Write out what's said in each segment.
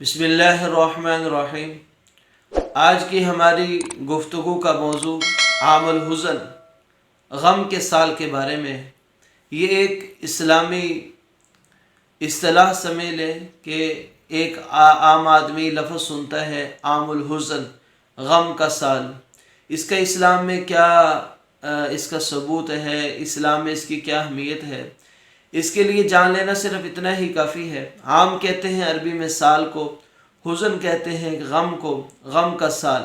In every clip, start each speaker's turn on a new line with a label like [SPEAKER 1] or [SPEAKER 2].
[SPEAKER 1] بسم اللہ الرحمن الرحیم۔ آج کی ہماری گفتگو کا موضوع عام الحزن، غم کے سال کے بارے میں ہے۔ یہ ایک اسلامی اصطلاح سمجھ لیں کہ ایک عام آدمی لفظ سنتا ہے عام الحزن، غم کا سال۔ اس کا اسلام میں کیا اس کا ثبوت ہے، اسلام میں اس کی کیا اہمیت ہے، اس کے لیے جان لینا صرف اتنا ہی کافی ہے۔ عام کہتے ہیں عربی میں سال کو، حزن کہتے ہیں غم کو، غم کا سال۔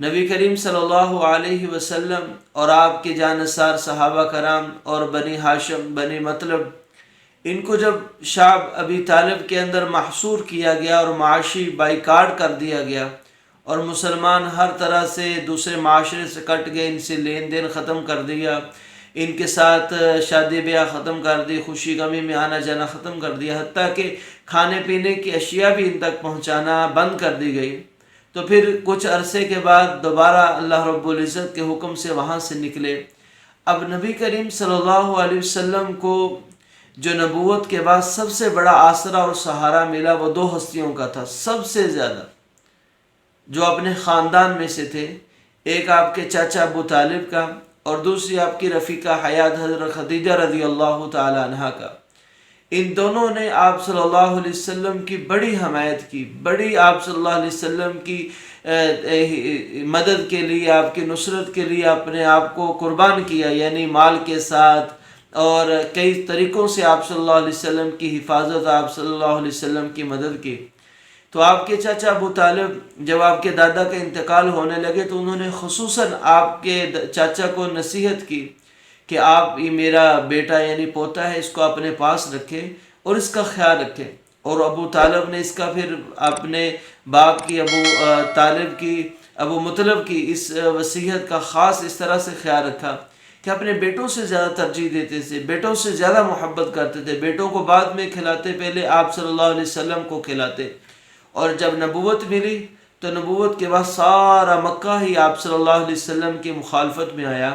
[SPEAKER 1] نبی کریم صلی اللہ علیہ وسلم اور آپ کے جانثار صحابہ کرام اور بنی ہاشم بنی مطلب، ان کو جب شعب ابی طالب کے اندر محصور کیا گیا اور معاشی بائیکاٹ کر دیا گیا اور مسلمان ہر طرح سے دوسرے معاشرے سے کٹ گئے، ان سے لین دین ختم کر دیا، ان کے ساتھ شادی بیاہ ختم کر دی، خوشی غمی میں آنا جانا ختم کر دیا، حتیٰ کہ کھانے پینے کی اشیاء بھی ان تک پہنچانا بند کر دی گئی، تو پھر کچھ عرصے کے بعد دوبارہ اللہ رب العزت کے حکم سے وہاں سے نکلے۔ اب نبی کریم صلی اللہ علیہ وسلم کو جو نبوت کے بعد سب سے بڑا آسرا اور سہارا ملا وہ دو ہستیوں کا تھا، سب سے زیادہ، جو اپنے خاندان میں سے تھے۔ ایک آپ کے چاچا ابو طالب کا اور دوسری آپ کی رفیقہ حیات حضرت خدیجہ رضی اللہ تعالی عنہا کا۔ ان دونوں نے آپ صلی اللہ علیہ وسلم کی بڑی حمایت کی، بڑی آپ صلی اللہ علیہ وسلم کی مدد کے لیے، آپ کی نصرت کے لیے اپنے آپ کو قربان کیا، یعنی مال کے ساتھ اور کئی طریقوں سے آپ صلی اللہ علیہ وسلم کی حفاظت، آپ صلی اللہ علیہ وسلم کی مدد کی۔ تو آپ کے چاچا ابو طالب جب آپ کے دادا کا انتقال ہونے لگے تو انہوں نے خصوصاً آپ کے چاچا کو نصیحت کی کہ آپ یہ میرا بیٹا یعنی پوتا ہے، اس کو اپنے پاس رکھے اور اس کا خیال رکھے۔ اور ابو طالب نے اس کا پھر اپنے باپ کی ابو مطلب کی اس وصیت کا خاص اس طرح سے خیال رکھا کہ اپنے بیٹوں سے زیادہ ترجیح دیتے تھے، بیٹوں سے زیادہ محبت کرتے تھے، بیٹوں کو بعد میں کھلاتے، پہلے آپ صلی اللہ علیہ وسلم کو کھلاتے۔ اور جب نبوت ملی تو نبوت کے بعد سارا مکہ ہی آپ صلی اللہ علیہ وسلم کی مخالفت میں آیا،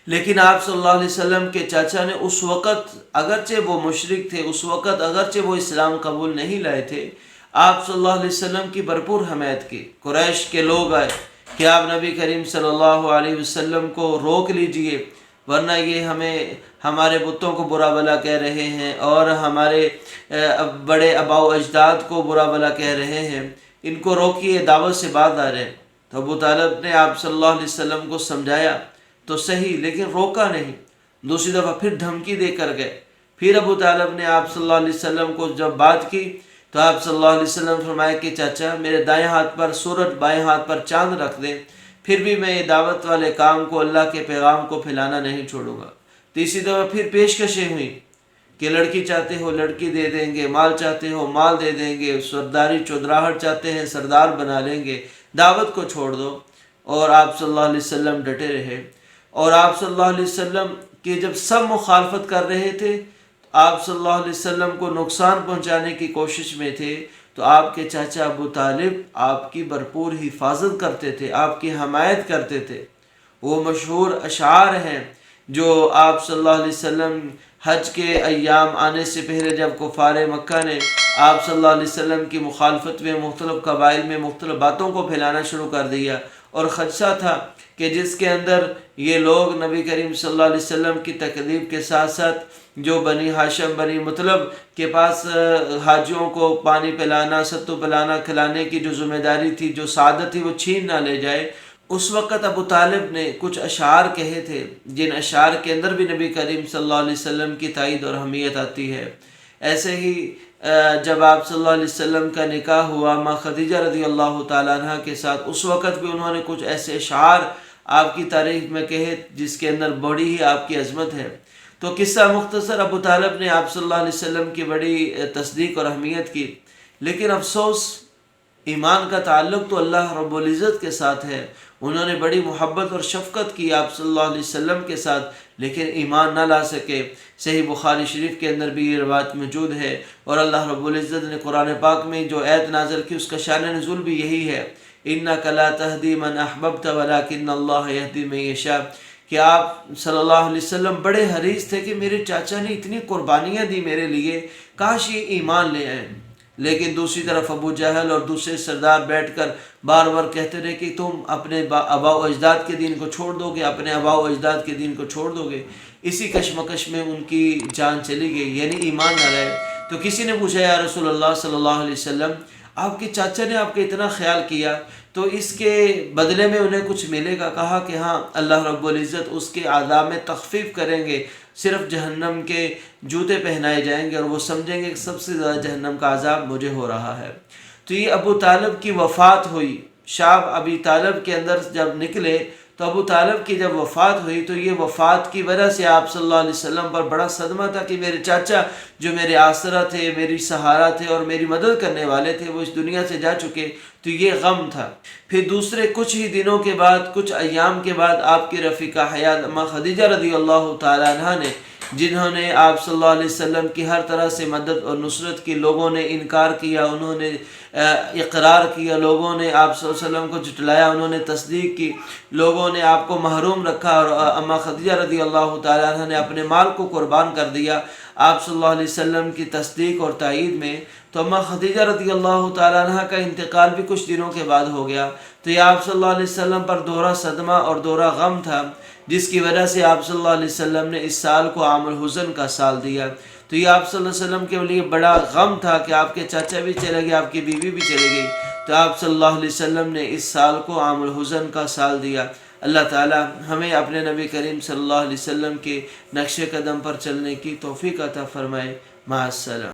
[SPEAKER 1] لیکن آپ صلی اللہ علیہ وسلم کے چاچا نے اس وقت اگرچہ وہ مشرک تھے، اس وقت اگرچہ وہ اسلام قبول نہیں لائے تھے، آپ صلی اللہ علیہ وسلم کی بھرپور حمایت کی۔ قریش کے لوگ آئے کہ آپ نبی کریم صلی اللہ علیہ وسلم کو روک لیجئے، ورنہ یہ ہمارے بتوں کو برا بھلا کہہ رہے ہیں اور ہمارے بڑے آباء و اجداد کو برا بھلا کہہ رہے ہیں، ان کو روکیے، دعوت سے باز آ رہے ہیں۔ تو ابو طالب نے آپ صلی اللہ علیہ وسلم کو سمجھایا تو صحیح، لیکن روکا نہیں۔ دوسری دفعہ پھر دھمکی دے کر گئے۔ پھر ابو طالب نے آپ صلی اللہ علیہ وسلم کو جب بات کی تو آپ صلی اللہ علیہ وسلم فرمایا کہ چاچا میرے دائیں ہاتھ پر سورج، بائیں ہاتھ پر چاند رکھ دیں، پھر بھی میں یہ دعوت والے کام کو، اللہ کے پیغام کو پھیلانا نہیں چھوڑوں گا۔ تیسری دفعہ پھر پیشکشیں ہوئیں کہ لڑکی چاہتے ہو لڑکی دے دیں گے، مال چاہتے ہو مال دے دیں گے، سرداری چودراہٹ چاہتے ہیں سردار بنا لیں گے، دعوت کو چھوڑ دو۔ اور آپ صلی اللہ علیہ وسلم ڈٹے رہے۔ اور آپ صلی اللہ علیہ وسلم کی جب سب مخالفت کر رہے تھے، آپ صلی اللہ علیہ وسلم کو نقصان پہنچانے کی کوشش میں تھے، تو آپ کے چاچا ابو طالب آپ کی بھرپور حفاظت کرتے تھے، آپ کی حمایت کرتے تھے۔ وہ مشہور اشعار ہیں جو آپ صلی اللہ علیہ وسلم حج کے ایام آنے سے پہلے جب کفار مکہ نے آپ صلی اللہ علیہ وسلم کی مخالفت میں مختلف قبائل میں مختلف باتوں کو پھیلانا شروع کر دیا، اور خدشہ تھا کہ جس کے اندر یہ لوگ نبی کریم صلی اللہ علیہ وسلم کی تکذیب کے ساتھ ساتھ جو بنی ہاشم بنی مطلب کے پاس حاجیوں کو پانی پلانا، ستو پلانا، کھلانے کی جو ذمہ داری تھی، جو سعادت تھی، وہ چھین نہ لے جائے۔ اس وقت ابو طالب نے کچھ اشعار کہے تھے جن اشعار کے اندر بھی نبی کریم صلی اللہ علیہ وسلم کی تائید اور حمیت آتی ہے۔ ایسے ہی جب آپ صلی اللہ علیہ وسلم کا نکاح ہوا ماں خدیجہ رضی اللہ تعالیٰ عنہ کے ساتھ، اس وقت بھی انہوں نے کچھ ایسے اشعار آپ کی تعریف میں کہے جس کے اندر بڑی ہی آپ کی عظمت ہے۔ تو قصہ مختصر، ابو طالب نے آپ صلی اللہ علیہ وسلم کی بڑی تصدیق اور اہمیت کی، لیکن افسوس ایمان کا تعلق تو اللہ رب العزت کے ساتھ ہے۔ انہوں نے بڑی محبت اور شفقت کی آپ صلی اللہ علیہ وسلم کے ساتھ، لیکن ایمان نہ لا سکے۔ صحیح بخاری شریف کے اندر بھی یہ روایت موجود ہے، اور اللہ رب العزت نے قرآن پاک میں جو آیت نازل کی اس کا شان نزول بھی یہی ہے، اِنَّكَ لَا تَهْدِي مَنْ أَحْبَبْتَ وَلَكِنَّ اللَّهَ يَهْدِي مَن يَشَاءُ، کہ آپ صلی اللہ علیہ وسلم بڑے حریص تھے کہ میرے چاچا نے اتنی قربانیاں دی میرے لیے، کاش یہ ایمان لے آئیں، لیکن دوسری طرف ابو جہل اور دوسرے سردار بیٹھ کر بار بار کہتے رہے کہ تم اپنے آباء و اجداد کے دین کو چھوڑ دو گے، اپنے آباء و اجداد کے دین کو چھوڑ دو گے۔ اسی کشمکش میں ان کی جان چلی گئی، یعنی ایمان نہ رہے۔ تو کسی نے پوچھا یا رسول اللہ صلی اللہ علیہ وسلم، آپ کے چاچا نے آپ کا اتنا خیال کیا تو اس کے بدلے میں انہیں کچھ ملے گا؟ کہا کہ ہاں، اللہ رب العزت اس کے عذاب میں تخفیف کریں گے، صرف جہنم کے جوتے پہنائے جائیں گے اور وہ سمجھیں گے کہ سب سے زیادہ جہنم کا عذاب مجھے ہو رہا ہے۔ تو یہ ابو طالب کی وفات ہوئی، شاب ابی طالب کے اندر جب نکلے تو ابو طالب کی جب وفات ہوئی تو یہ وفات کی وجہ سے آپ صلی اللہ علیہ وسلم پر بڑا صدمہ تھا کہ میرے چاچا جو میرے آسرا تھے، میری سہارا تھے اور میری مدد کرنے والے تھے، وہ اس دنیا سے جا چکے۔ تو یہ غم تھا۔ پھر دوسرے کچھ ہی دنوں کے بعد، کچھ ایام کے بعد، آپ کی رفیقہ حیات اماں خدیجہ رضی اللہ تعالیٰ عنہ نے، جنہوں نے آپ صلی اللہ علیہ وسلم کی ہر طرح سے مدد اور نصرت کی، لوگوں نے انکار کیا، انہوں نے اقرار کیا، لوگوں نے آپ صلی اللہ علیہ وسلم کو جھٹلایا، انہوں نے تصدیق کی، لوگوں نے آپ کو محروم رکھا، اور اماں خدیجہ رضی اللہ تعالیٰ عنہ نے اپنے مال کو قربان کر دیا آپ صلی اللہ علیہ وسلم کی تصدیق اور تائید میں۔ تو اماں خدیجہ رضی اللہ تعالیٰ عنہ کا انتقال بھی کچھ دنوں کے بعد ہو گیا۔ تو یہ آپ صلی اللہ علیہ وسلم پر دوہرا صدمہ اور دوہرا غم تھا، جس کی وجہ سے آپ صلی اللہ علیہ وسلم نے اس سال کو عام الحزن کا سال دیا۔ تو یہ آپ صلی اللہ علیہ وسلم کے لیے بڑا غم تھا کہ آپ کے چاچا بھی چلے گئے، آپ کی بیوی بھی چلی گئی۔ تو آپ صلی اللہ علیہ وسلم نے اس سال کو عام الحزن کا سال دیا۔ اللہ تعالی ہمیں اپنے نبی کریم صلی اللہ علیہ وسلم کے نقش قدم پر چلنے کی توفیق عطا فرمائے۔ مع السلام۔